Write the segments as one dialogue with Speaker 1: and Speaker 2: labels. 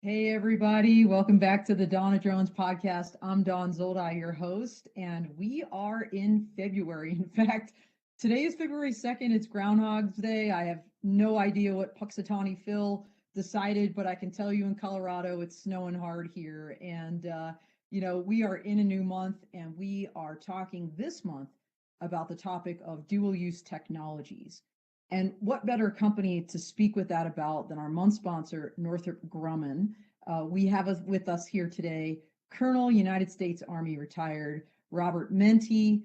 Speaker 1: Hey, everybody. Welcome back to the Dawn of Drones podcast. I'm Dawn Zoldi, your host, and we are in February. In fact, today is February 2nd. It's Groundhog's Day. I have no idea what Puxatawny Phil decided, but I can tell you in Colorado, it's snowing hard here. And, we are in a new month, and we are talking this month about the topic of dual use technologies. And what better company to speak with that about than our month sponsor, Northrop Grumman? We have with us here today Colonel United States Army retired Robert Menti.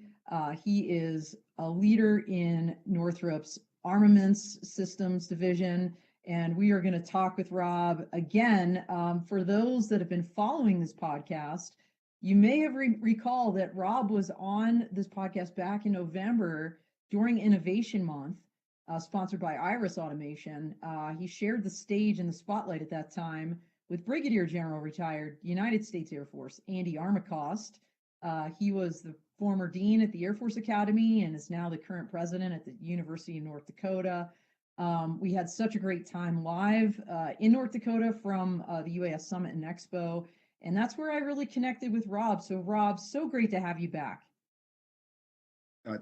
Speaker 1: He is a leader in Northrop's Armaments Systems Division. And we are going to talk with Rob again. For those that have been following this podcast, you may have recall that Rob was on this podcast back in November during Innovation Month, sponsored by Iris Automation. He shared the stage and the spotlight at that time with Brigadier General retired United States Air Force Andy Armacost. He was the former dean at the Air Force Academy and is now the current president at the University of North Dakota. We had such a great time live in North Dakota from the UAS Summit and Expo. And that's where I really connected with Rob. So Rob, so great to have you back.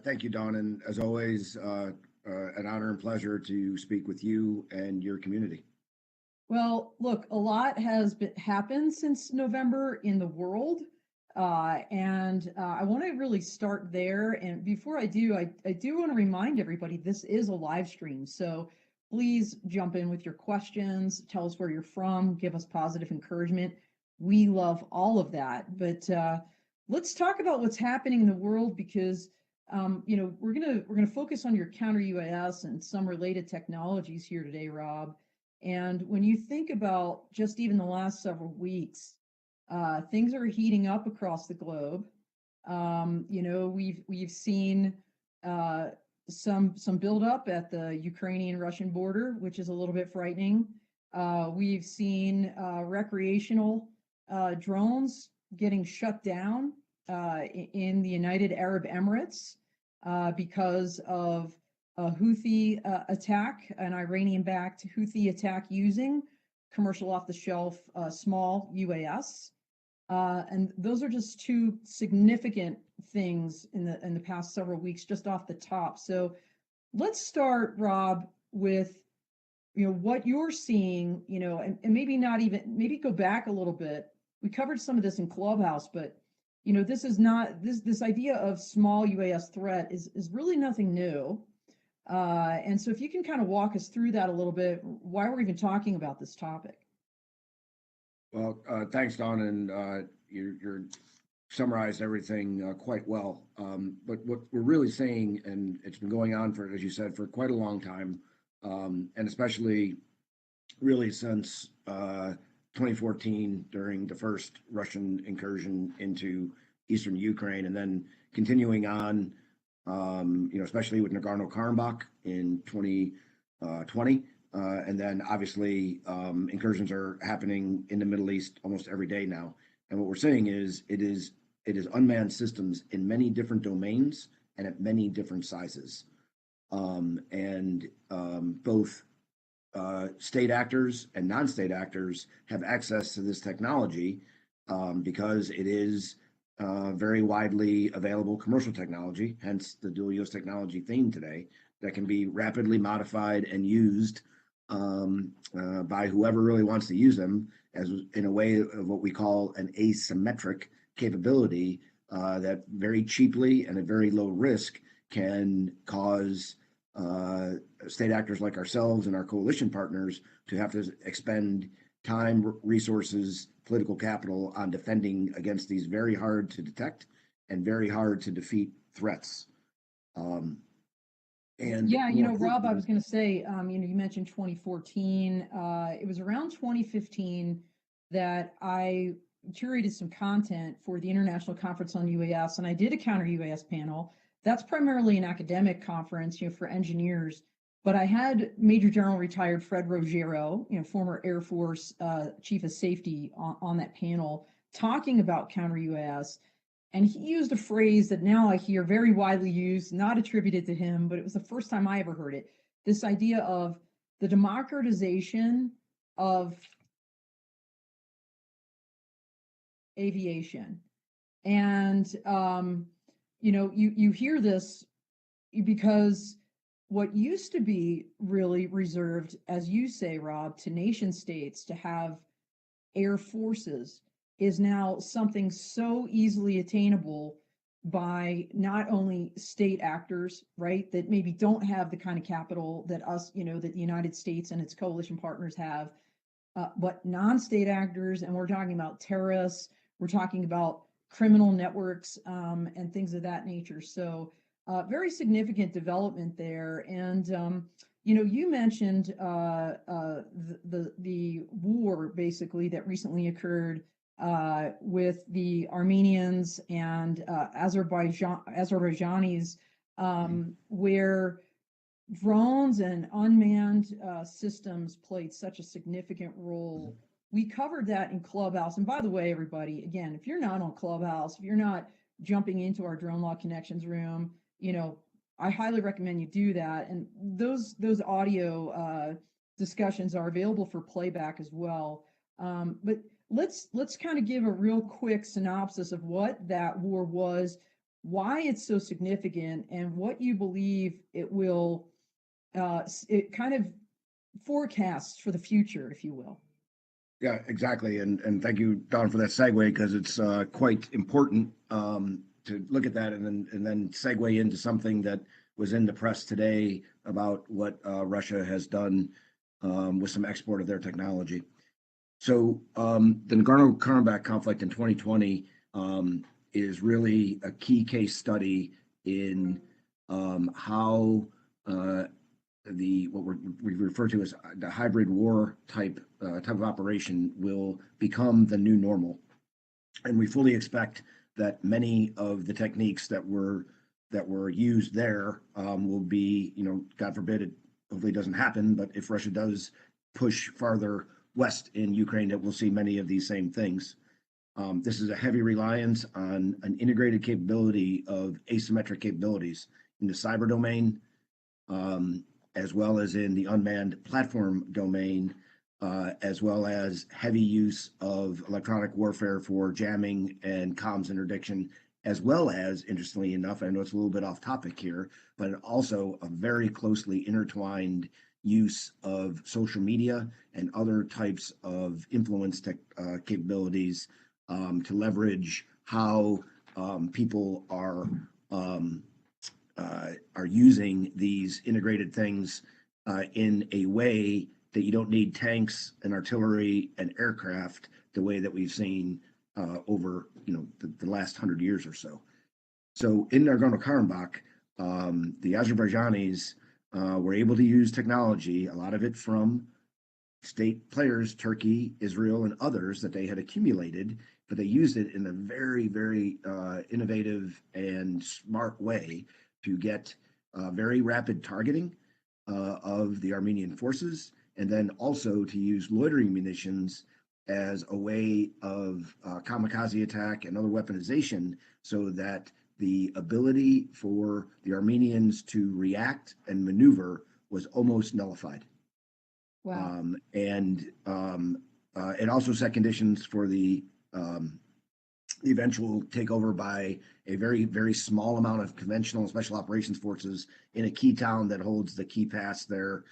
Speaker 2: Thank you, Dawn. And as always, an honor and pleasure to speak with you and your community.
Speaker 1: Well, look, a lot has happened since November in the world. And I want to really start there. And before I do, I do want to remind everybody this is a live stream. So please jump in with your questions, tell us where you're from, give us positive encouragement. We love all of that. But let's talk about what's happening in the world because we're gonna focus on your counter UAS and some related technologies here today, Rob. And when you think about just even the last several weeks, things are heating up across the globe. We've seen some buildup at the Ukrainian-Russian border, which is a little bit frightening. We've seen recreational drones getting shut down in the United Arab Emirates because of a Houthi attack, an Iranian-backed Houthi attack using commercial off-the-shelf small UAS. And those are just two significant things in the past several weeks, just off the top. So let's start, Rob, with what you're seeing, and maybe go back a little bit. We covered some of this in Clubhouse, but this is not this idea of small UAS threat is really nothing new. And so if you can kind of walk us through that a little bit, why we're even talking about this topic.
Speaker 2: Well, thanks, Don, and you're summarized everything quite well. But what we're really saying, and it's been going on for, as you said, for quite a long time, and especially really since 2014 during the first Russian incursion into eastern Ukraine, and then continuing on, especially with Nagorno-Karabakh in 2020. And then obviously incursions are happening in the Middle East almost every day now. And what we're saying is it is unmanned systems in many different domains and at many different sizes. Both state actors and non-state actors have access to this technology because it is very widely available commercial technology, hence the dual use technology theme today, that can be rapidly modified and used by whoever really wants to use them as in a way of what we call an asymmetric capability that very cheaply and at very low risk can cause state actors like ourselves and our coalition partners to have to expend time, resources, political capital on defending against these very hard to detect and very hard to defeat threats.
Speaker 1: Rob, I was going to say, you mentioned 2014. It was around 2015 that I curated some content for the International Conference on UAS, and I did a counter UAS panel. That's primarily an academic conference, for engineers. But I had Major General retired Fred Rogero, former Air Force Chief of Safety on that panel, talking about counter UAS. And he used a phrase that now I hear very widely used, not attributed to him, but it was the first time I ever heard it. This idea of the democratization of aviation. And, you hear this because what used to be really reserved, as you say, Rob, to nation states to have air forces is now something so easily attainable by not only state actors, right, that maybe don't have the kind of capital that that the United States and its coalition partners have, but non-state actors, and we're talking about terrorists, we're talking about criminal networks, and things of that nature. So very significant development there. And you mentioned the war basically that recently occurred with the Armenians and Azerbaijanis, where drones and unmanned systems played such a significant role. We covered that in Clubhouse. And by the way, everybody, again, if you're not on Clubhouse, if you're not jumping into our Drone Law Connections room, I highly recommend you do that. And those audio discussions are available for playback as well. But let's kind of give a real quick synopsis of what that war was, why it's so significant, and what you believe it kind of forecasts for the future, if you will.
Speaker 2: Yeah, exactly. And thank you, Don, for that segue, because it's quite important to look at that and then segue into something that was in the press today about what Russia has done with some export of their technology. So the Nagorno-Karabakh conflict in 2020 is really a key case study in how what we refer to as the hybrid war type of operation will become the new normal, and we fully expect that many of the techniques that were used there will be, God forbid it hopefully doesn't happen, but if Russia does push farther west in Ukraine, that we'll see many of these same things. This is a heavy reliance on an integrated capability of asymmetric capabilities in the cyber domain, as well as in the unmanned platform domain, as well as heavy use of electronic warfare for jamming and comms interdiction, as well as, interestingly enough, I know it's a little bit off topic here, but also a very closely intertwined use of social media and other types of influence capabilities to leverage how people are using these integrated things in a way that you don't need tanks and artillery and aircraft the way that we've seen over the last 100 years or so. So in Nagorno-Karabakh, the Azerbaijanis were able to use technology, a lot of it from state players, Turkey, Israel, and others that they had accumulated, but they used it in a very, very innovative and smart way to get very rapid targeting of the Armenian forces, and then also to use loitering munitions as a way of kamikaze attack and other weaponization, so that the ability for the Armenians to react and maneuver was almost nullified.
Speaker 1: Wow.
Speaker 2: And it also set conditions for the eventual takeover by a very, very small amount of conventional and special operations forces in a key town that holds the key pass there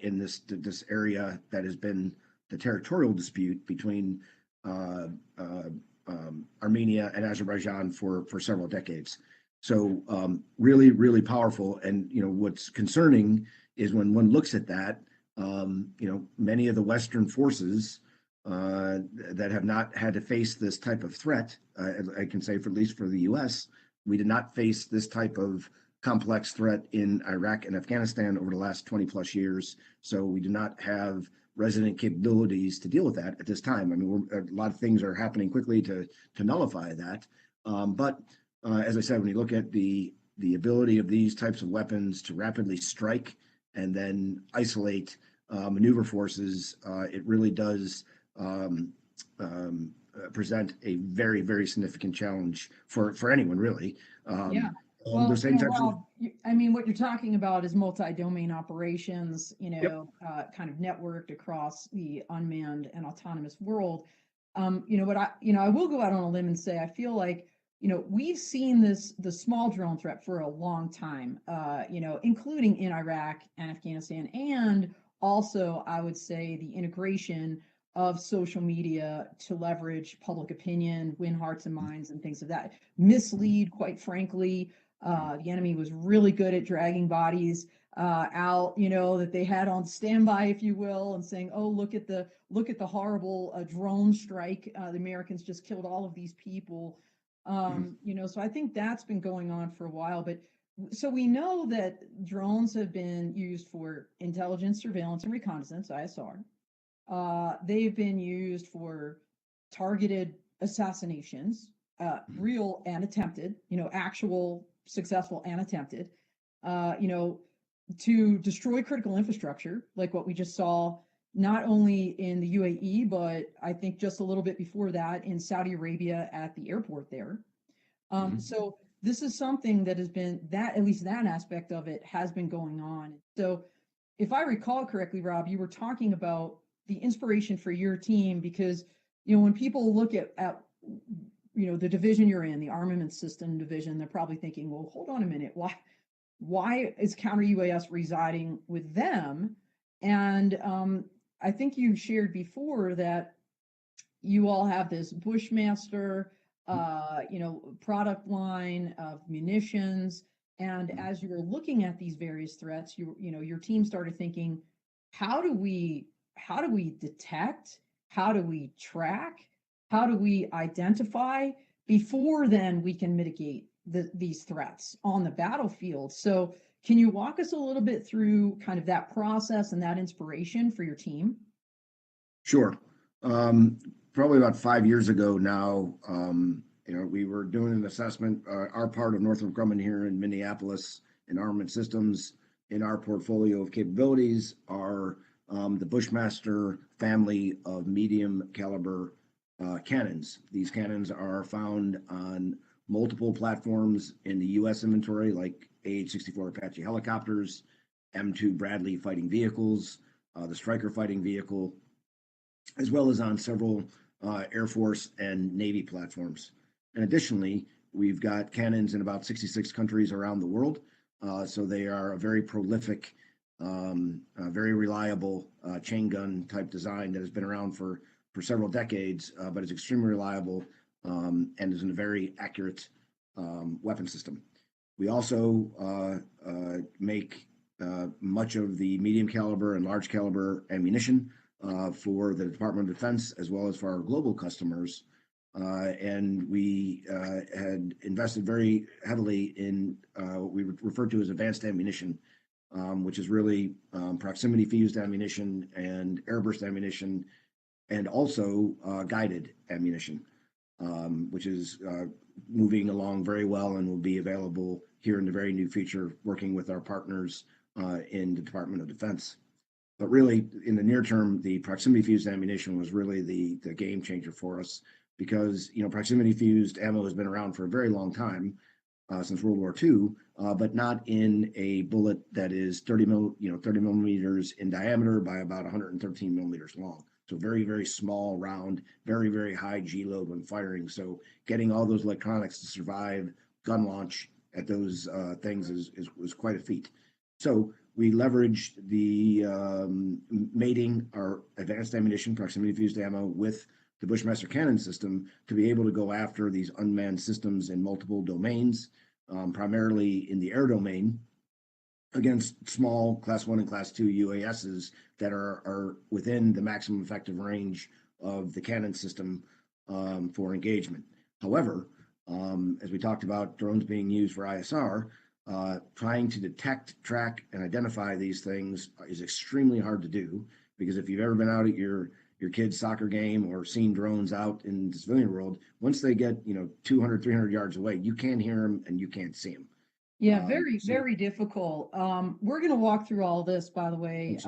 Speaker 2: in this area that has been the territorial dispute between Armenia and Azerbaijan for several decades. So really, really powerful. And what's concerning is when one looks at that, many of the Western forces that have not had to face this type of threat, I can say, for at least for the U.S., we did not face this type of complex threat in Iraq and Afghanistan over the last 20 plus years. So we do not have resident capabilities to deal with that at this time. I mean, a lot of things are happening quickly to nullify that. But as I said, when you look at the ability of these types of weapons to rapidly strike and then isolate maneuver forces, it really does present a very, very significant challenge for anyone, really.
Speaker 1: Yeah. Well,
Speaker 2: the same types
Speaker 1: Rob, I mean, what you're talking about is multi-domain operations,
Speaker 2: Yep.
Speaker 1: kind of networked across the unmanned and autonomous world. I will go out on a limb and say I feel like we've seen the small drone threat for a long time, including in Iraq and Afghanistan, and also I would say the integration of social media to leverage public opinion, win hearts and minds, and things of that mislead. Quite frankly, the enemy was really good at dragging bodies out, that they had on standby, if you will, and saying, "Oh, look at the horrible drone strike. The Americans just killed all of these people." So I think that's been going on for a while. But so we know that drones have been used for intelligence, surveillance, and reconnaissance (ISR). They've been used for targeted assassinations, real and attempted, actual successful and attempted. Uh, you know, to destroy critical infrastructure, like what we just saw, not only in the UAE, but I think just a little bit before that in Saudi Arabia at the airport there. So this is something that has been that at least that aspect of it has been going on. So if I recall correctly, Rob, you were talking about the inspiration for your team because when people look at the division you're in, the armament system division, they're probably thinking, well, hold on a minute, why is counter UAS residing with them? And I think you shared before that you all have this Bushmaster, product line of munitions. And as you were looking at these various threats, your team started thinking, how do we detect? How do we track? How do we identify before then we can mitigate these threats on the battlefield? So can you walk us a little bit through kind of that process and that inspiration for your team?
Speaker 2: Sure. Probably about 5 years ago now, we were doing an assessment. Our part of Northrop Grumman here in Minneapolis in armament systems, in our portfolio of capabilities are the Bushmaster family of medium caliber cannons. These cannons are found on multiple platforms in the U.S. inventory, like AH-64 Apache helicopters, M2 Bradley fighting vehicles, the Stryker fighting vehicle, as well as on several Air Force and Navy platforms. And additionally, we've got cannons in about 66 countries around the world. So they are a very prolific, very reliable chain gun type design that has been around for several decades, but is extremely reliable and is a very accurate weapon system. We also make much of the medium caliber and large caliber ammunition for the Department of Defense as well as for our global customers. And we had invested very heavily in what we refer to as advanced ammunition, which is really proximity fused ammunition and airburst ammunition, and also guided ammunition, which is moving along very well and will be available here in the very near future, working with our partners in the Department of Defense. But really, in the near term, the proximity fused ammunition was really the game changer for us because proximity fused ammo has been around for a very long time, since World War II, but not in a bullet that is 30 millimeters in diameter by about 113 millimeters long. So very, very small round, very, very high G load when firing. So getting all those electronics to survive gun launch at those things was quite a feat. So we leveraged the mating our advanced ammunition, proximity fused ammo, with the Bushmaster cannon system to be able to go after these unmanned systems in multiple domains, primarily in the air domain, against small Class 1 and Class 2 UASs that are within the maximum effective range of the cannon system for engagement. However, as we talked about drones being used for ISR, trying to detect, track, and identify these things is extremely hard to do, because if you've ever been out at your kid's soccer game or seen drones out in the civilian world, once they get 200, 300 yards away, you can't hear them and you can't see them.
Speaker 1: Yeah, very difficult. We're going to walk through all this, by the way,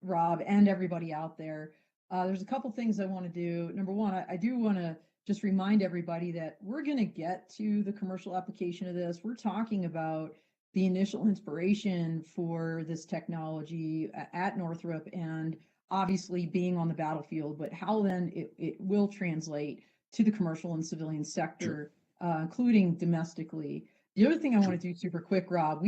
Speaker 1: Rob, and everybody out there. There's a couple things I want to do. Number one, I do want to just remind everybody that we're going to get to the commercial application of this. We're talking about the initial inspiration for this technology at Northrop, and obviously being on the battlefield, but how then it will translate to the commercial and civilian
Speaker 2: Sure.
Speaker 1: sector, including domestically. The other thing I
Speaker 2: Sure.
Speaker 1: want to do super quick, Rob,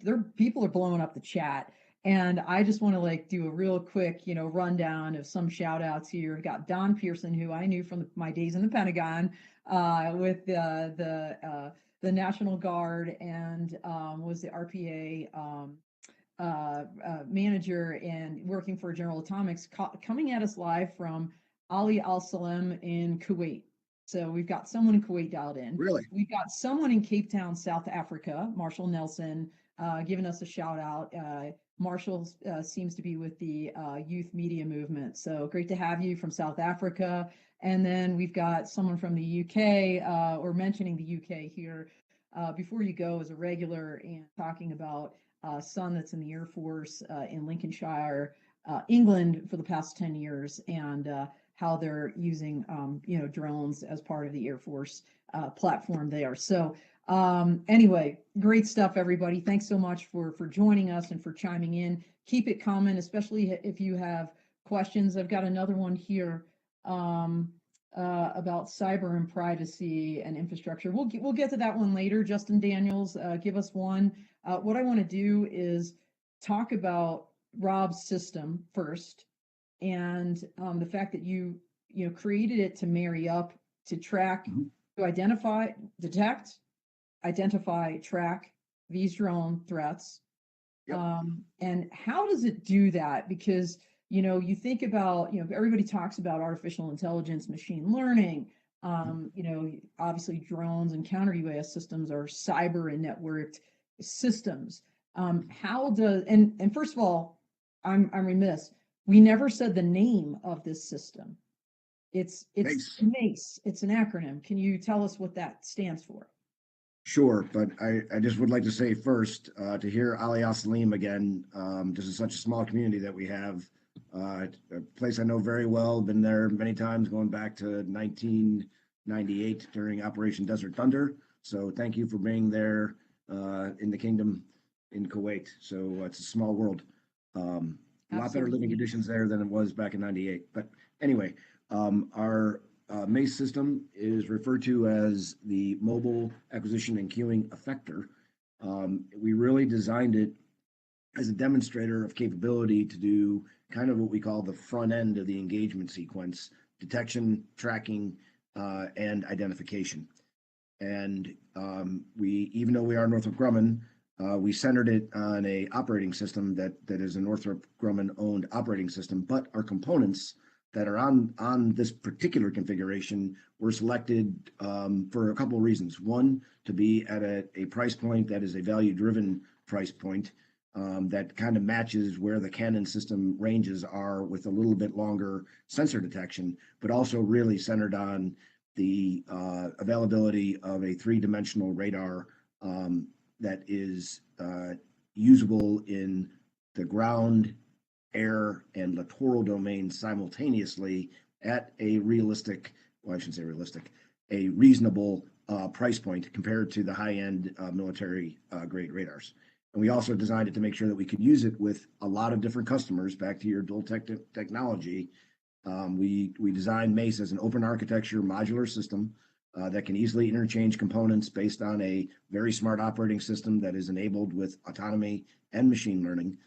Speaker 1: there people are blowing up the chat, and I just want to like do a real quick, rundown of some shout outs here. We've got Don Pearson, who I knew from my days in the Pentagon, with the National Guard, and was the RPA manager and working for General Atomics, coming at us live from Ali Al Salem in Kuwait. So we've got someone in Kuwait dialed in.
Speaker 2: Really?
Speaker 1: We've got someone in Cape Town, South Africa, Marshall Nelson, giving us a shout out. Marshall seems to be with the youth media movement. So great to have you from South Africa. And then we've got someone from the UK, or mentioning the UK here. Before you go, as a regular and talking about son that's in the Air Force in Lincolnshire, England for the past 10 years, and how they're using drones as part of the Air Force platform there. So anyway, great stuff, everybody. Thanks so much for joining us and for chiming in. Keep it coming, especially if you have questions. I've got another one here about cyber and privacy and infrastructure. We'll get to that one later. Justin Daniels, give us one. What I want to do is talk about Rob's system first, and the fact that you created it to marry up, to track, to identify, detect, identify, track these drone threats.
Speaker 2: Yep.
Speaker 1: And how does it do that? Because you think about, everybody talks about artificial intelligence, machine learning. Obviously drones and counter UAS systems are cyber and networked systems. How does, and first of all, I'm remiss. We never said the name of this system. It's
Speaker 2: Thanks.
Speaker 1: MACE. It's an acronym. Can you tell us what that stands for?
Speaker 2: Sure, but I just would like to say first, to hear Ali Al Salim again, this is such a small community that we have. A place I know very well, been there many times, going back to 1998 during Operation Desert Thunder. So thank you for being there in the kingdom in Kuwait. So it's a small world. A lot better living
Speaker 1: Absolutely.
Speaker 2: conditions there than it was back in 98. But anyway, our MACE system is referred to as the Mobile Acquisition and Queuing Effector. We really designed it as a demonstrator of capability to do kind of what we call the front end of the engagement sequence: detection, tracking, and identification. And even though we are Northrop Grumman, we centered it on a operating system that is a Northrop Grumman owned operating system, but our components that are on this particular configuration were selected for a couple of reasons. One, to be at a price point that is a value driven price point, that kind of matches where the Canon system ranges are, with a little bit longer sensor detection, but also really centered on the availability of a three-dimensional radar that is usable in the ground, air, and littoral domains simultaneously at a realistic, well, I shouldn't say realistic, a reasonable price point compared to the high-end military grade radars. And we also designed it to make sure that we could use it with a lot of different customers. Back to your dual technology, we designed MACE as an open architecture modular system that can easily interchange components based on a very smart operating system that is enabled with autonomy and machine learning,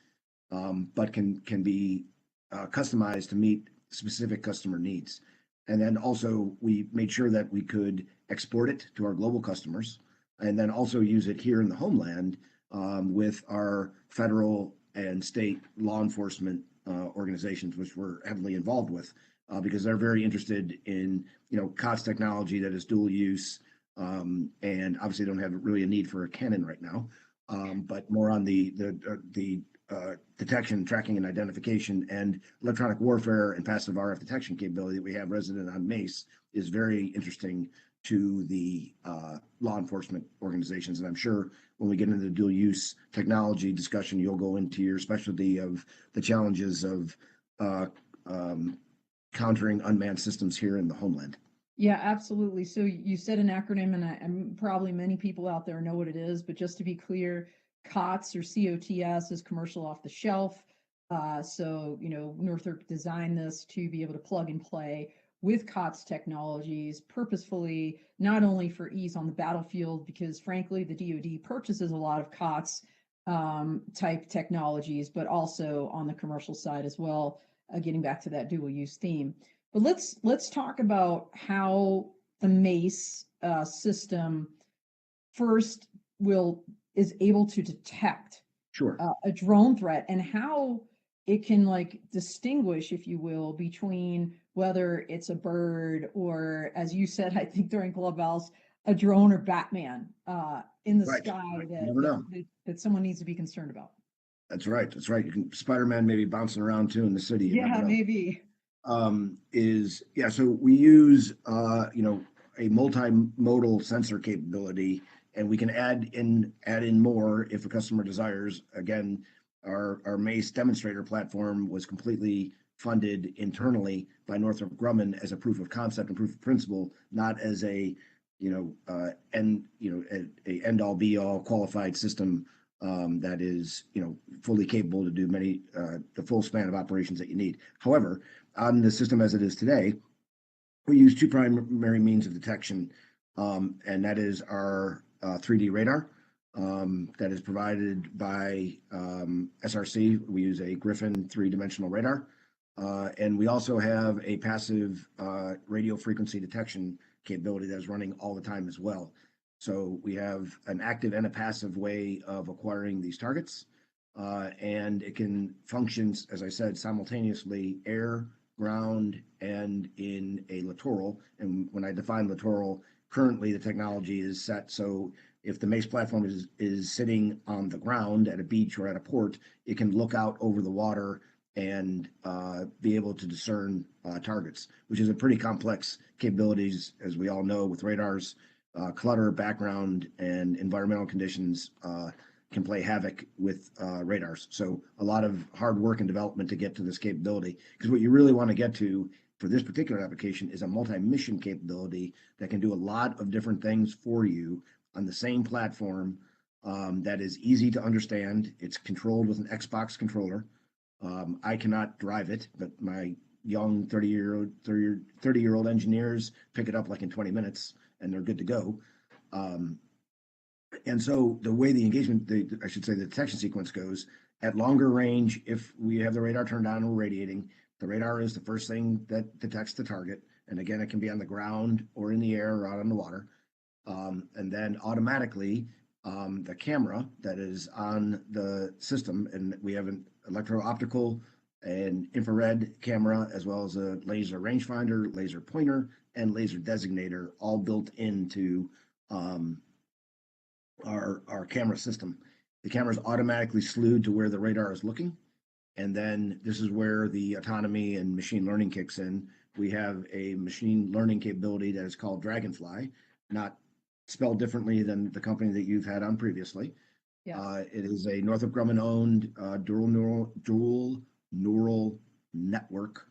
Speaker 2: but can be customized to meet specific customer needs. And then also we made sure that we could export it to our global customers, and then also use it here in the homeland with our federal and state law enforcement organizations, which we're heavily involved with, because they're very interested in COTS technology that is dual use, and obviously don't have really a need for a cannon right now, but more on the detection, tracking, and identification, and electronic warfare and passive RF detection capability that we have resident on MACE is very interesting to the law enforcement organizations. And I'm sure when we get into the dual use technology discussion, you'll go into your specialty of the challenges of countering unmanned systems here in the homeland.
Speaker 1: Yeah, absolutely. So you said an acronym, and probably many people out there know what it is, but just to be clear, COTS or COTS is commercial off the shelf. So, Northrop designed this to be able to plug and play with COTS technologies purposefully, not only for ease on the battlefield, because frankly, the DoD purchases a lot of COTS type technologies, but also on the commercial side as well, getting back to that dual use theme. But let's talk about how the MACE system first is able to detect
Speaker 2: Sure.
Speaker 1: a drone threat, and how it can distinguish, if you will, between whether it's a bird or, as you said, I think during Clubhouse, a drone or Batman in the
Speaker 2: Right.
Speaker 1: sky
Speaker 2: You never know.
Speaker 1: that someone needs to be concerned about.
Speaker 2: That's right. That's right. You can Spider-Man maybe bouncing around too in the city. You never know.
Speaker 1: Maybe.
Speaker 2: So we use a multimodal sensor capability, and we can add in more if a customer desires. Again, our MACE demonstrator platform was completely funded internally by Northrop Grumman as a proof of concept and proof of principle, not as a end all be all qualified system that is fully capable to do the full span of operations that you need. However, on the system as it is today, we use two primary means of detection, and that is our 3D radar that is provided by SRC. We use a Griffin three-dimensional radar, and we also have a passive radio frequency detection capability that is running all the time as well. So we have an active and a passive way of acquiring these targets, and it can function, as I said, simultaneously air, ground, and in a littoral. And when I define littoral, currently the technology is set so if the MACE platform is sitting on the ground at a beach or at a port, it can look out over the water and be able to discern targets, which is a pretty complex capabilities, as we all know, with radars. Clutter, background, and environmental conditions can play havoc with radars. So a lot of hard work and development to get to this capability, because what you really want to get to for this particular application is a multi-mission capability that can do a lot of different things for you on the same platform, that is easy to understand. It's controlled with an Xbox controller. I cannot drive it, but my young 30-year-old engineers pick it up like in 20 minutes and they're good to go. And so the way the engagement, I should say the detection sequence goes, at longer range, if we have the radar turned on and we're radiating, the radar is the first thing that detects the target. And again, it can be on the ground or in the air or out on the water. And then automatically, the camera that is on the system, and we have an electro-optical and infrared camera, as well as a laser rangefinder, laser pointer, and laser designator, all built into our camera system. The camera is automatically slewed to where the radar is looking. And then this is where the autonomy and machine learning kicks in. We have a machine learning capability that is called Dragonfly, not spelled differently than the company that you've had on previously.
Speaker 1: Yes.
Speaker 2: It is a Northrop Grumman owned dual neural network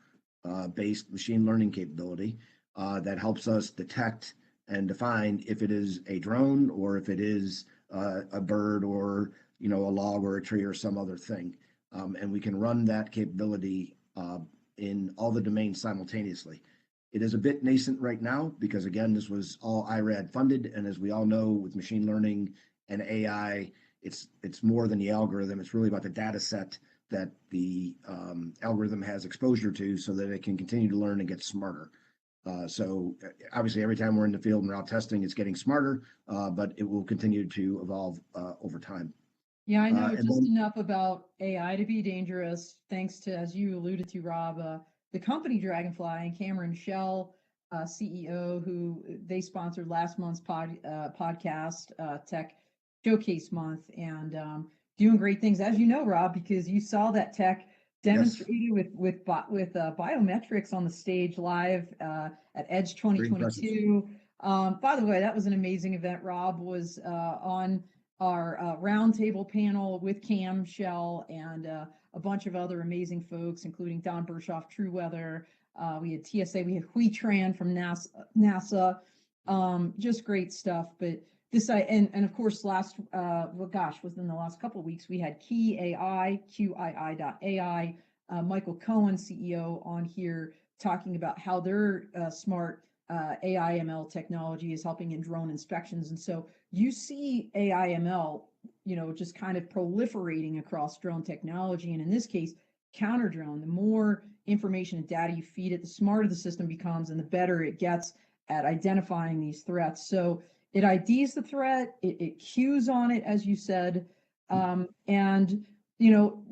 Speaker 2: based machine learning capability that helps us detect and define if it is a drone or if it is a bird or a log or a tree or some other thing. And we can run that capability in all the domains simultaneously. It is a bit nascent right now because, again, this was all IRAD funded. And as we all know, with machine learning and AI, it's more than the algorithm. It's really about the data set that the algorithm has exposure to so that it can continue to learn and get smarter. So obviously, every time we're in the field and we're out testing, it's getting smarter, but it will continue to evolve over time.
Speaker 1: Yeah, I know just enough about AI to be dangerous, thanks to, as you alluded to, Rob, the company Dragonfly and Cameron Shell, CEO, who they sponsored last month's podcast, Tech Showcase Month, and doing great things, as you know, Rob, because you saw that tech demonstrated with biometrics on the stage live at Edge 2022. By the way, that was an amazing event. Rob was on our roundtable panel with Cam Shell and a bunch of other amazing folks, including Don Bershoff, True Weather. We had TSA, we had Hui Tran from NASA. Just great stuff. But and of course within the last couple of weeks we had Key AI, QII.ai, Michael Cohen, CEO, on here talking about how their smart AI ML technology is helping in drone inspections. And so you see AI ML, just kind of proliferating across drone technology. And in this case, counter drone, the more information and data you feed it, the smarter the system becomes and the better it gets at identifying these threats. So it IDs the threat, it cues on it, as you said. And,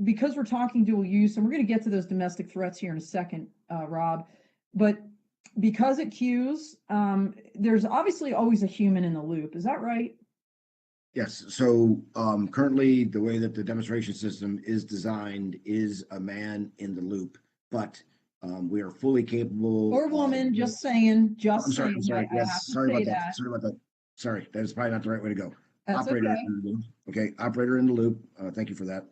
Speaker 1: because we're talking dual use, and we're going to get to those domestic threats here in a second, Rob, but because it cues, there's obviously always a human in the loop. Is that right?
Speaker 2: Yes. So currently, the way that the demonstration system is designed is a man in the loop, but we are fully capable.
Speaker 1: Or woman, just saying,
Speaker 2: I'm sorry. I'm sorry.
Speaker 1: I have
Speaker 2: Yes.
Speaker 1: to
Speaker 2: Sorry
Speaker 1: say
Speaker 2: about that.
Speaker 1: that.
Speaker 2: Sorry about that. Sorry. That is probably not the right way to go.
Speaker 1: That's
Speaker 2: Operator
Speaker 1: okay.
Speaker 2: in the loop. Okay. Operator in the loop. Thank you for that.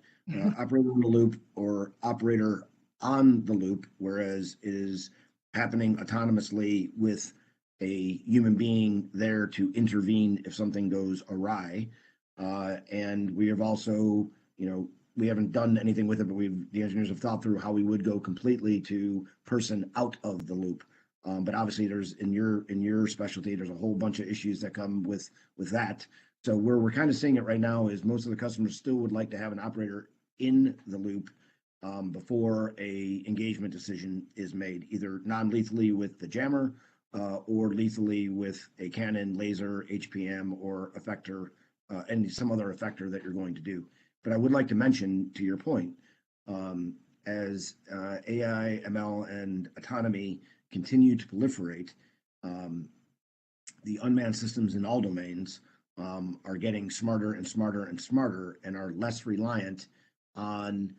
Speaker 2: Operator in the loop or operator on the loop, whereas it is happening autonomously with a human being there to intervene if something goes awry. And we have also, we haven't done anything with it, but the engineers have thought through how we would go completely to person out of the loop. But obviously, there's in your specialty, there's a whole bunch of issues that come with that. So where we're kind of seeing it right now is most of the customers still would like to have an operator in the loop before a engagement decision is made, either non-lethally with the jammer or lethally with a cannon, laser, HPM, or effector, and some other effector that you're going to do. But I would like to mention, to your point, as AI, ML, and autonomy continue to proliferate, the unmanned systems in all domains are getting smarter and smarter and smarter and are less reliant on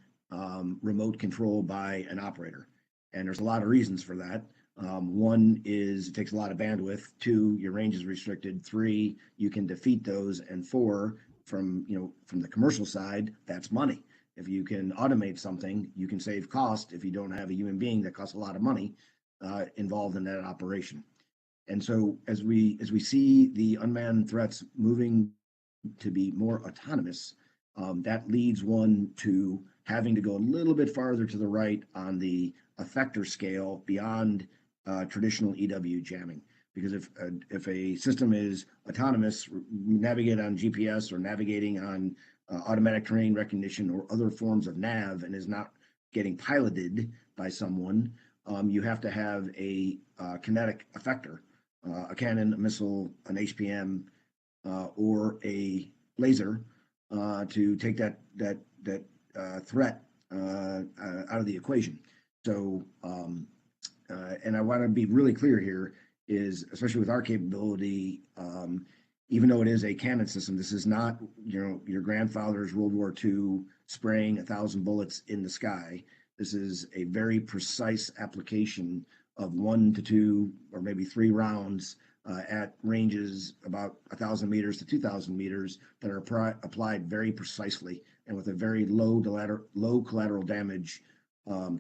Speaker 2: remote control by an operator. And there's a lot of reasons for that. One is it takes a lot of bandwidth. Two, your range is restricted. Three, you can defeat those. And four, from the commercial side, that's money. If you can automate something, you can save cost. If you don't have a human being that costs a lot of money involved in that operation. And so as we see the unmanned threats moving to be more autonomous, that leads one to having to go a little bit farther to the right on the effector scale beyond traditional EW jamming. Because if a system is autonomous, navigate on GPS or navigating on automatic terrain recognition or other forms of nav and is not getting piloted by someone, you have to have a kinetic effector, a cannon, a missile, an HPM, or a laser to take that threat out of the equation. So, and I want to be really clear here is, especially with our capability, even though it is a cannon system, this is not, your grandfather's World War II spraying 1,000 bullets in the sky. This is a very precise application of 1 to 2 or maybe 3 rounds at ranges about 1,000 meters to 2,000 meters that are applied very precisely and with a very low collateral damage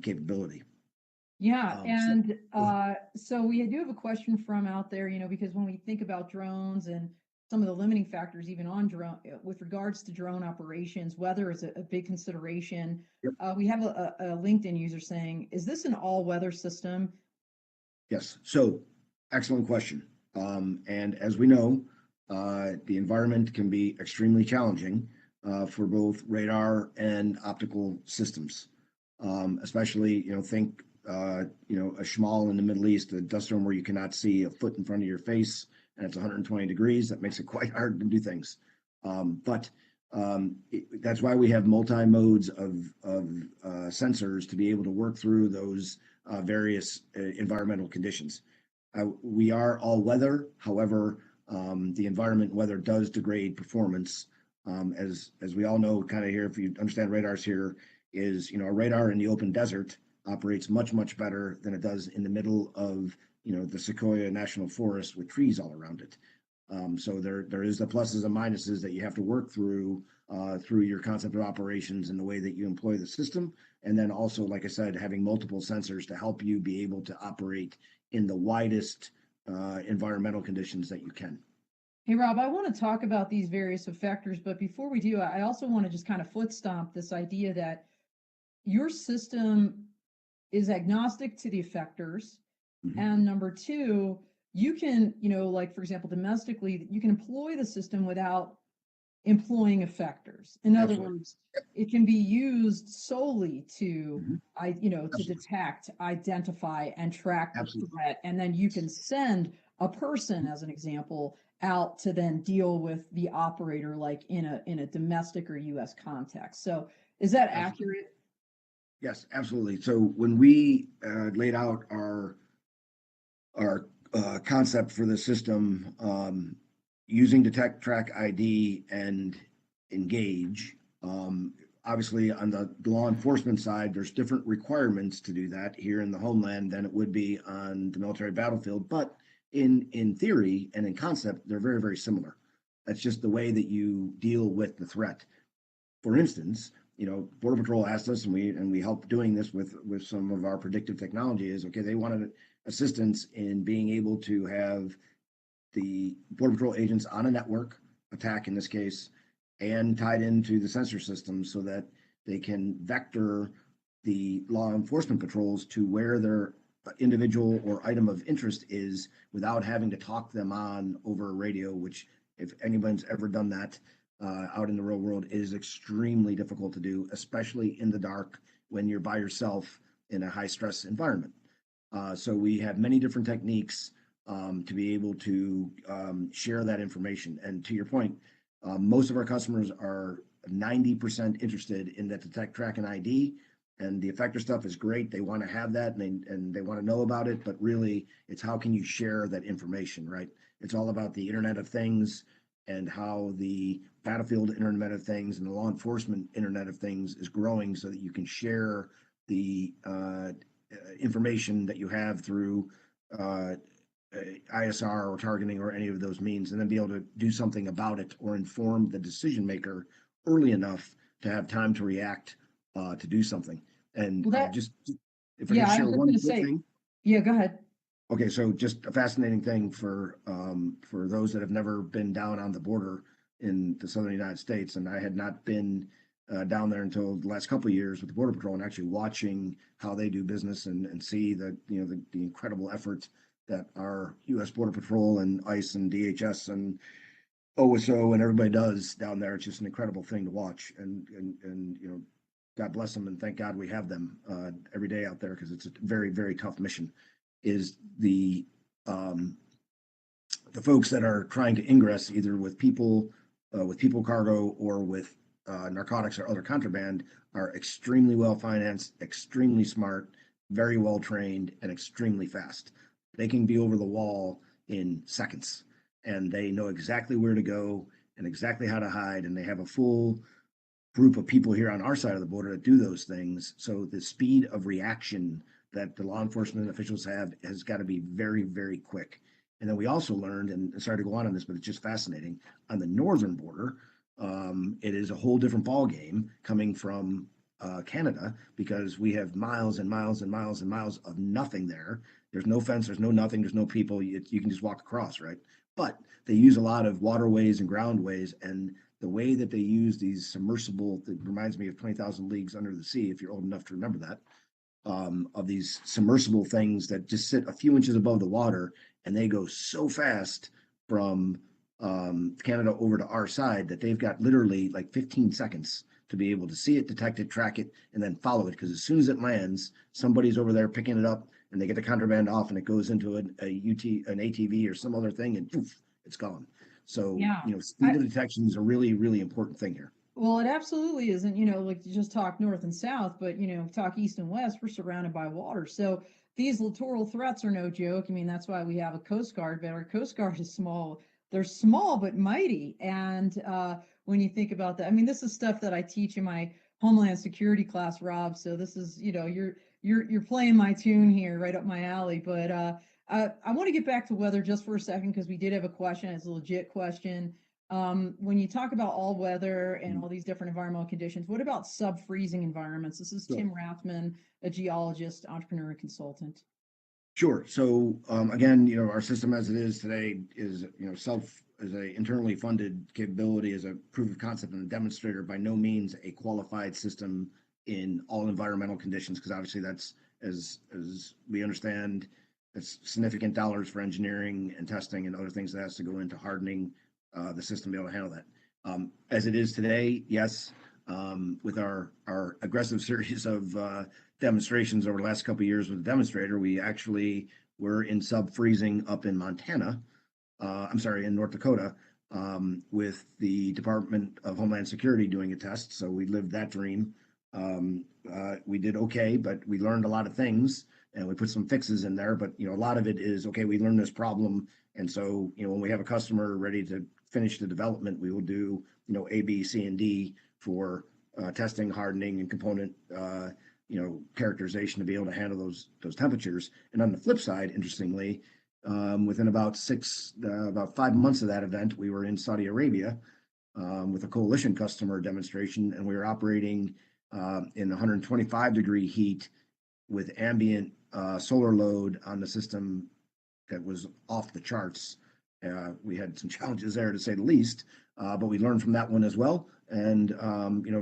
Speaker 2: capability.
Speaker 1: Yeah, and so we do have a question from out there, because when we think about drones and some of the limiting factors, even on drone, with regards to drone operations, weather is a big consideration.
Speaker 2: Yep.
Speaker 1: We have a LinkedIn user saying, "Is this an all-weather system?"
Speaker 2: Yes. So, excellent question. And as we know, the environment can be extremely challenging for both radar and optical systems, especially think. A schmal in the Middle East, a dust storm where you cannot see a foot in front of your face and it's 120 degrees, that makes it quite hard to do things. But that's why we have multi-modes of sensors to be able to work through those various environmental conditions. We are all weather. However, the environment weather does degrade performance. As we all know, kind of here, if you understand radars here, is a radar in the open desert operates much, much better than it does in the middle of, the Sequoia National Forest with trees all around it. So there is the pluses and minuses that you have to work through your concept of operations and the way that you employ the system. And then also, like I said, having multiple sensors to help you be able to operate in the widest environmental conditions that you can.
Speaker 1: Hey, Rob, I want to talk about these various effectors, but before we do, I also want to just kind of foot stomp this idea that your system is agnostic to the effectors.
Speaker 2: Mhm.
Speaker 1: And number two, you can, like for example, domestically, you can employ the system without employing effectors. In other
Speaker 2: Absolutely.
Speaker 1: words, it can be used solely to,
Speaker 2: Mhm.
Speaker 1: to
Speaker 2: Absolutely.
Speaker 1: detect, identify, and track the
Speaker 2: Absolutely.
Speaker 1: threat. And then you can send a person, as an example, out to then deal with the operator, like in a domestic or U.S. context. So is that
Speaker 2: Absolutely.
Speaker 1: accurate?
Speaker 2: Yes, absolutely. So when we laid out our concept for the system, using detect, track, ID, and engage. Um, Obviously, on the law enforcement side, there's different requirements to do that here in the homeland than it would be on the military battlefield. But in theory and in concept, they're very, very similar. That's just the way that you deal with the threat. For instance, Border Patrol asked us, and we helped doing this with some of our predictive technology. Is okay. They wanted assistance in being able to have the Border Patrol agents on a network attack in this case, and tied into the sensor system so that they can vector the law enforcement patrols to where their individual or item of interest is without having to talk them on over a radio, which, if anyone's ever done that out in the real world, it is extremely difficult to do, especially in the dark when you're by yourself in a high stress environment. So we have many different techniques to be able to share that information. And to your point, most of our customers are 90% interested in that detect, track, and ID. And the effector stuff is great. They want to have that and they want to know about it. But really, it's how can you share that information, right? It's all about the Internet of Things and how the battlefield Internet of Things and the law enforcement Internet of Things is growing so that you can share the information that you have through uh, ISR or targeting or any of those means, and then be able to do something about it or inform the decision maker early enough to have time to react to do something. And
Speaker 1: Well,
Speaker 2: just if I
Speaker 1: yeah,
Speaker 2: could
Speaker 1: I
Speaker 2: share
Speaker 1: was just
Speaker 2: one
Speaker 1: going to
Speaker 2: quick
Speaker 1: say,
Speaker 2: thing.
Speaker 1: yeah, go ahead.
Speaker 2: Okay, so just a fascinating thing for those that have never been down on the border in the southern United States, and I had not been down there until the last couple of years with the Border Patrol, and actually watching how they do business and see that the incredible effort that our U.S. Border Patrol and ICE and DHS and OSO and everybody does down there. It's just an incredible thing to watch, and God bless them, and thank God we have them every day out there because it's a very, very tough mission. Is um, the folks that are trying to ingress either with people cargo or with narcotics or other contraband are extremely well financed, extremely smart, very well trained, and extremely fast. They can be over the wall in seconds, and they know exactly where to go and exactly how to hide, and they have a full group of people here on our side of the border that do those things. So the speed of reaction that the law enforcement officials have has got to be very, very quick. And then we also learned, and sorry to go on this, but it's just fascinating. On the northern border, it is a whole different ball game coming from Canada because we have miles and miles and miles and miles of nothing there. There's no fence, there's no nothing, there's no people. You can just walk across, right? But they use a lot of waterways and groundways, and the way that they use these submersible, that reminds me of 20,000 Leagues Under the Sea, if you're old enough to remember that, of these submersible things that just sit a few inches above the water, and they go so fast from Canada over to our side that they've got literally like 15 seconds to be able to see it, detect it, track it, and then follow it. Because as soon as it lands, somebody's over there picking it up, and they get the contraband off, and it goes into an ATV or some other thing, and poof, it's gone. So,
Speaker 1: Yeah.
Speaker 2: speed of detection is a really, really important thing here.
Speaker 1: Well, it absolutely isn't, like you just talk north and south, but talk east and west, we're surrounded by water. So these littoral threats are no joke. I mean, that's why we have a Coast Guard, but our Coast Guard is small. They're small but mighty. And when you think about that, I mean, this is stuff that I teach in my Homeland Security class, Rob. So this is, you're playing my tune here, right up my alley. But I want to get back to weather just for a second because we did have a question. It's a legit question. When you talk about all weather and all these different environmental conditions, what about sub-freezing environments? This is
Speaker 2: So,
Speaker 1: Tim Rathman, a geologist, entrepreneur, and consultant.
Speaker 2: Sure. So again, our system as it is today is a internally funded capability, as a proof of concept and a demonstrator, by no means a qualified system in all environmental conditions, because obviously that's, as we understand, that's significant dollars for engineering and testing and other things that has to go into hardening the system to be able to handle that. As it is today, yes, with our aggressive series of demonstrations over the last couple of years with the demonstrator, we actually were in sub-freezing up in Montana. I'm sorry, in North Dakota, with the Department of Homeland Security doing a test. So we lived that dream. We did okay, but we learned a lot of things, and we put some fixes in there. But a lot of it is okay. We learned this problem, and so when we have a customer ready to finish the development, we will do A, B, C, and D for testing, hardening, and component characterization to be able to handle those temperatures. And on the flip side, interestingly, within about 5 months of that event, we were in Saudi Arabia with a coalition customer demonstration, and we were operating in 125-degree heat with ambient solar load on the system that was off the charts. We had some challenges there, to say the least, but we learned from that one as well. And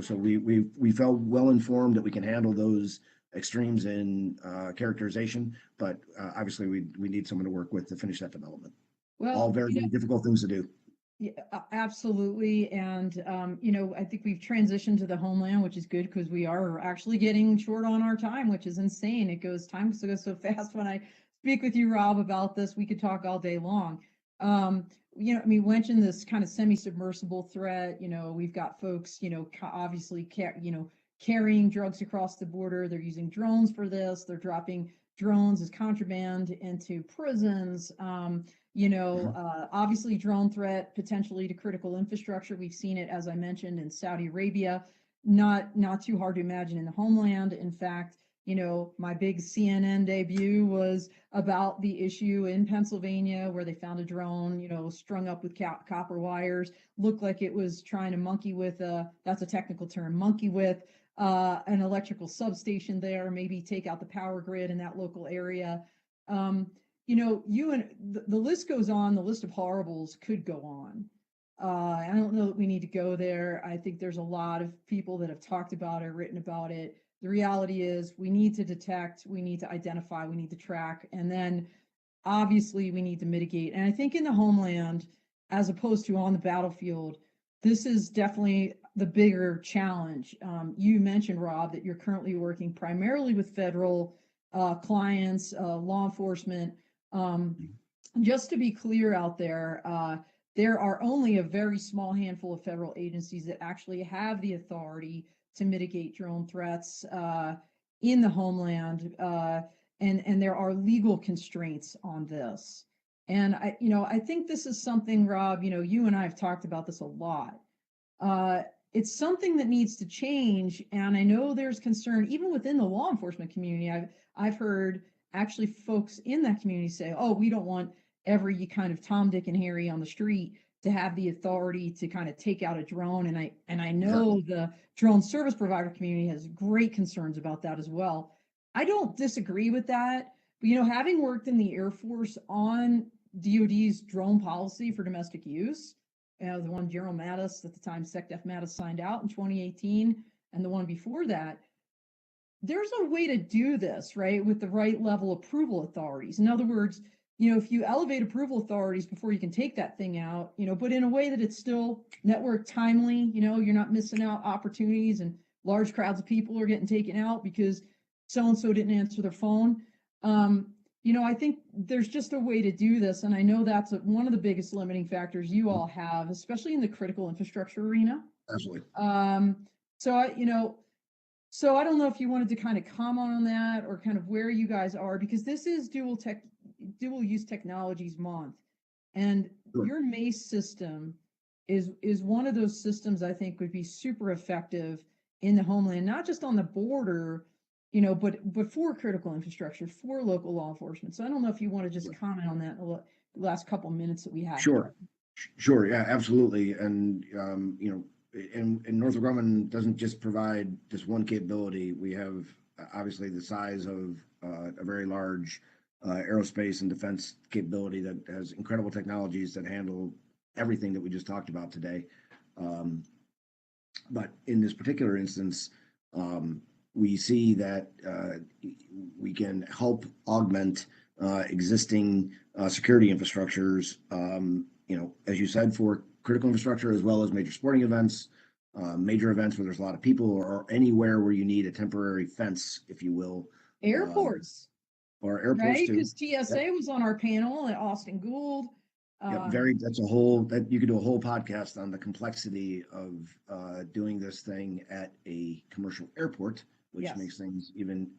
Speaker 2: so we felt well informed that we can handle those extremes in characterization, but obviously we need someone to work with to finish that development.
Speaker 1: Well,
Speaker 2: All very, very difficult things to do.
Speaker 1: yeah, absolutely. And, I think we've transitioned to the homeland, which is good because we are actually getting short on our time, which is insane. Time goes so fast when I speak with you, Rob, about this. We could talk all day long. We mentioned this kind of semi-submersible threat. We've got folks, obviously, carrying drugs across the border. They're using drones for this. They're dropping drones as contraband into prisons. Obviously drone threat potentially to critical infrastructure. We've seen it, as I mentioned, in Saudi Arabia. Not too hard to imagine in the homeland. In fact, my big CNN debut was about the issue in Pennsylvania where they found a drone, strung up with copper wires. Looked like it was trying to monkey with that's a technical term, monkey with an electrical substation there, maybe take out the power grid in that local area. You and the list goes on, the list of horribles could go on. I don't know that we need to go there. I think there's a lot of people that have talked about it, written about it. The reality is we need to detect, we need to identify, we need to track, and then obviously we need to mitigate. And I think in the homeland, as opposed to on the battlefield, this is definitely the bigger challenge. You mentioned, Rob, that you're currently working primarily with federal clients, law enforcement. Just to be clear out there are only a very small handful of federal agencies that actually have the authority to mitigate drone threats in the homeland, and there are legal constraints on this. And I think this is something, Rob, you and I have talked about this a lot. It's something that needs to change, and I know there's concern even within the law enforcement community. I've heard actually folks in that community say, "Oh, we don't want every kind of Tom, Dick, and Harry on the street to have the authority to kind of take out a drone." And I know the drone service provider community has great concerns about that as well. I don't disagree with that, but having worked in the Air Force on DoD's drone policy for domestic use, the one General Mattis at the time, SecDef Mattis, signed out in 2018, and the one before that, there's a way to do this, right, with the right level approval authorities. In other words, if you elevate approval authorities before you can take that thing out, but in a way that it's still network timely, you're not missing out opportunities and large crowds of people are getting taken out because so-and-so didn't answer their phone. I think there's just a way to do this. And I know that's one of the biggest limiting factors you all have, especially in the critical infrastructure arena.
Speaker 2: Absolutely.
Speaker 1: So I don't know if you wanted to kind of comment on that or kind of where you guys are, because this is dual use technologies month. And
Speaker 2: Sure.
Speaker 1: Your MACE system is one of those systems I think would be super effective in the homeland, not just on the border, but for critical infrastructure, for local law enforcement. So I don't know if you want to just comment on that in the last couple of minutes that we have.
Speaker 2: Sure. Yeah, absolutely. And, and Northrop Grumman doesn't just provide just one capability. We have obviously the size of a very large aerospace and defense capability that has incredible technologies that handle everything that we just talked about today. But in this particular instance, we see that we can help augment existing security infrastructures, as you said, for critical infrastructure as well as major sporting events, major events where there's a lot of people, or anywhere where you need a temporary fence, if you will.
Speaker 1: Airports.
Speaker 2: Or airports
Speaker 1: right?
Speaker 2: too.
Speaker 1: Because TSA
Speaker 2: Yep.
Speaker 1: was on our panel at Austin Gould.
Speaker 2: Yep, that's a whole, that you could do a whole podcast on the complexity of doing this thing at a commercial airport, which
Speaker 1: Yes.
Speaker 2: makes things even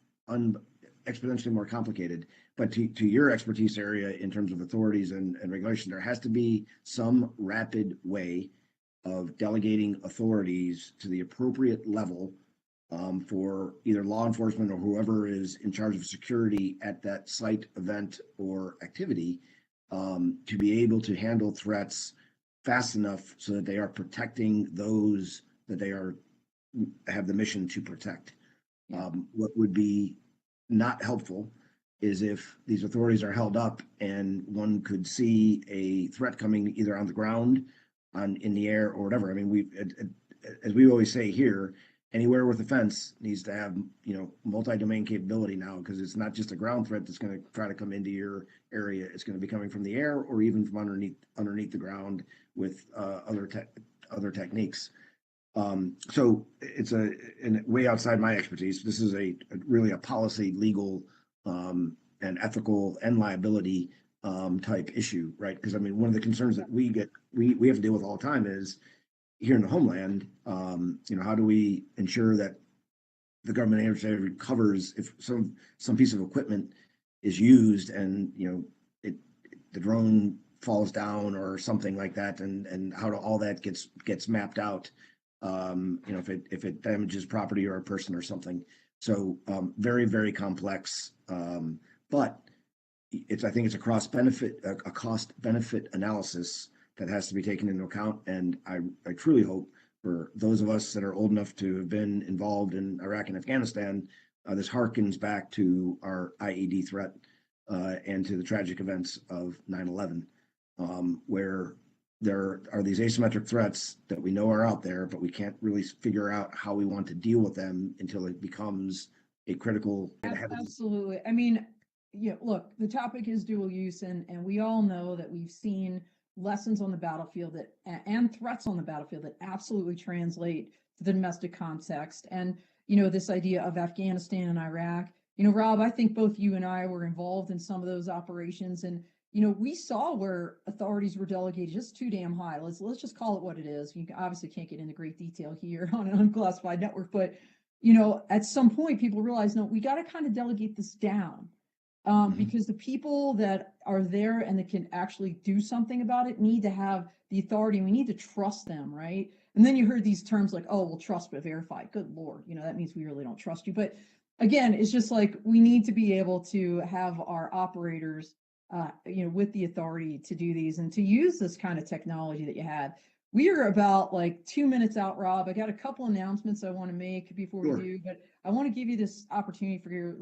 Speaker 2: exponentially more complicated. But to your expertise area in terms of authorities and regulation, there has to be some rapid way of delegating authorities to the appropriate level for either law enforcement or whoever is in charge of security at that site, event, or activity, to be able to handle threats fast enough so that they are protecting those that they have the mission to protect.
Speaker 1: Yeah.
Speaker 2: What would be not helpful is if these authorities are held up and one could see a threat coming either on the ground, in the air, or whatever. I mean, as we always say here, anywhere with a fence needs to have, multi-domain capability now, because it's not just a ground threat that's going to try to come into your area. It's going to be coming from the air or even from underneath the ground with other techniques. So it's way outside my expertise. This is really a policy, legal, and ethical and liability type issue, right? Because I mean, one of the concerns that we have to deal with all the time is here in the homeland. How do we ensure that the government agency recovers if some piece of equipment is used and the drone falls down or something like that, and how all that gets mapped out, if it damages property or a person or something. So very, very complex, but I think it's a cost benefit analysis that has to be taken into account. And I truly hope for those of us that are old enough to have been involved in Iraq and Afghanistan, this harkens back to our IED threat and to the tragic events of 9/11, where there are these asymmetric threats that we know are out there, but we can't really figure out how we want to deal with them until it becomes a critical.
Speaker 1: Absolutely. I mean, look, the topic is dual use, and we all know that we've seen lessons on the battlefield and threats on the battlefield that absolutely translate to the domestic context. And this idea of Afghanistan and Iraq. Rob, I think both you and I were involved in some of those operations, and we saw where authorities were delegated just too damn high. Let's just call it what it is. You obviously can't get into great detail here on an unclassified network, but at some point people realize, no, we got to kind of delegate this down. Because the people that are there and that can actually do something about it need to have the authority, and we need to trust them, right? And then you heard these terms like, oh, well, trust but verify. Good Lord, that means we really don't trust you. But again, it's just like we need to be able to have our operators, with the authority to do these and to use this kind of technology that you had. We are about like 2 minutes out, Rob. I got a couple announcements I want to make before we do, but I want to give you this opportunity for your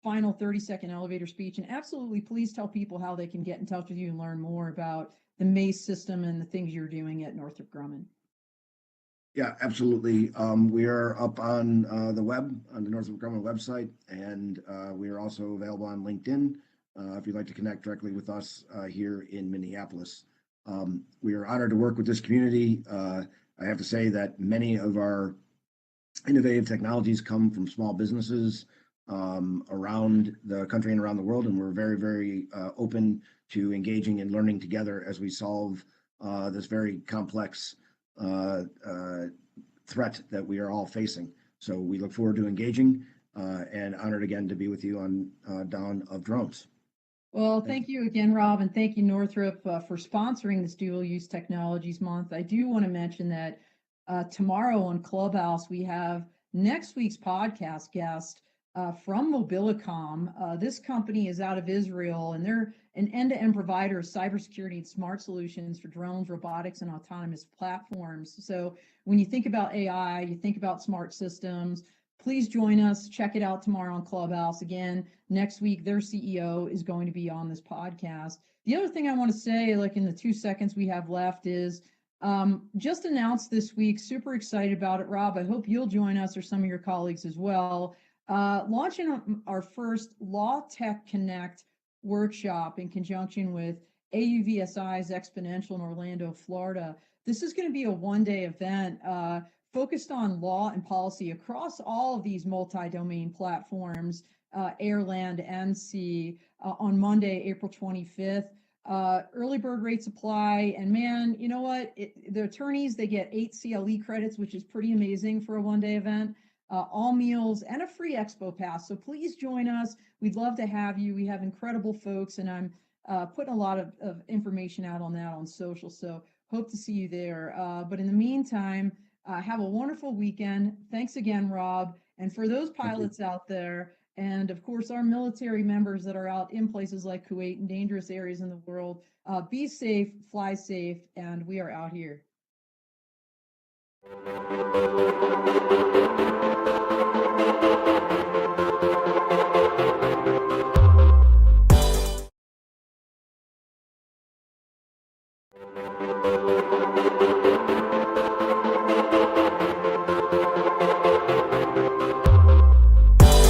Speaker 1: final 30-second elevator speech. And absolutely, please tell people how they can get in touch with you and learn more about the MACE system and the things you're doing at Northrop Grumman.
Speaker 2: Yeah, absolutely. We are up on the web, on the Northrop Grumman website, and we are also available on LinkedIn if you'd like to connect directly with us here in Minneapolis. We are honored to work with this community. I have to say that many of our innovative technologies come from small businesses around the country and around the world, and we're very, very open to engaging and learning together as we solve this very complex threat that we are all facing. So we look forward to engaging and honored again to be with you on Dawn of Drones.
Speaker 1: Well, thank you again, Rob, and thank you, Northrop, for sponsoring this Dual Use Technologies Month. I do want to mention that tomorrow on Clubhouse, we have next week's podcast guest from Mobilicom. This company is out of Israel, and they're an end-to-end provider of cybersecurity and smart solutions for drones, robotics, and autonomous platforms. So when you think about AI, you think about smart systems. Please join us. Check it out tomorrow on Clubhouse. Again, next week, their CEO is going to be on this podcast. The other thing I want to say, like in the 2 seconds we have left, is just announced this week, super excited about it, Rob. I hope you'll join us or some of your colleagues as well. Launching our first Law Tech Connect workshop in conjunction with AUVSI's Exponential in Orlando, Florida. This is going to be a one-day event focused on law and policy across all of these multi-domain platforms, air, land, and sea, on Monday, April 25th. Early bird rates apply, and man, you know what? The attorneys, they get 8 CLE credits, which is pretty amazing for a one-day event. All meals and a free expo pass. So please join us. We'd love to have you. We have incredible folks, and I'm putting a lot of information out on that on social. So hope to see you there. But in the meantime, have a wonderful weekend. Thanks again, Rob. And for those pilots out there, and of course, our military members that are out in places like Kuwait and dangerous areas in the world, be safe, fly safe, and we are out here.